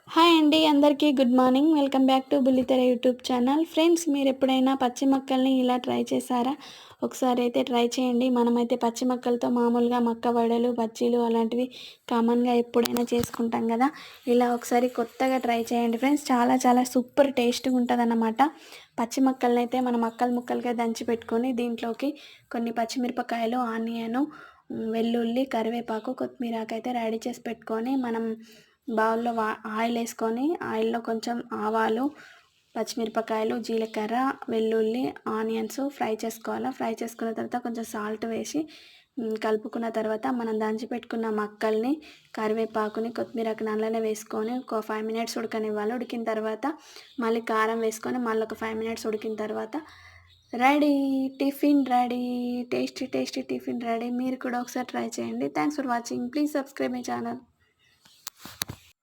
Hi అండి అందరికీ good morning. Welcome back to బుల్లితెర యూట్యూబ్ ఛానల్. ఫ్రెండ్స్, మీరెప్పుడైనా పచ్చి మొక్కల్ని ఇలా ట్రై చేశారా? ఒకసారి అయితే ట్రై చేయండి. మనమైతే పచ్చి మొక్కలతో మామూలుగా మక్క వడలు, బజ్జీలు అలాంటివి కామన్‌గా ఎప్పుడైనా చేసుకుంటాం గదా! ఇలా ఒకసారి కొత్తగా ట్రై చేయండి ఫ్రెండ్స్. చాలా చాలా సూపర్ టేస్ట్‌గా ఉంటదన్నమాట. పచ్చి మొక్కలనైతే మనం ముక్కలు ముక్కలుగా దంచి పెట్టుకొని దీంట్లోకి కొన్ని పచ్చిమిరపకాయలు, ఆనియను, వెల్లుల్లి, కరివేపాకు, కొత్తిమీరాకైతే రెడీ చేసి పెట్టుకొని మనం బౌల్‌లో ఆయిలేసుకొని, ఆయిల్‌లో కొంచెం ఆవాలు, పచ్చిమిరపకాయలు, జీలకర్ర, వెల్లుల్లి, ఆనియన్స్ ఫ్రై చేసుకోవాలా. ఫ్రై చేసుకున్న తర్వాత కొంచెం సాల్ట్ వేసి కలుపుకున్న తర్వాత మనం దంచి పెట్టుకున్న మక్కల్ని, కరివేపాకుని, కొత్తిమీరని అందులోనే వేసుకొని ఒక 5 మినిట్స్ ఉడకనివ్వాలి. ఉడికిన తర్వాత మళ్ళీ కారం వేసుకొని మళ్ళొక 5 మినిట్స్ ఉడికిన తర్వాత ready. Tiffin ready. Tasty tasty tiffin ready. మీరు కూడా ఒకసారి ట్రై చేయండి. Thanks for watching. Please subscribe my channel.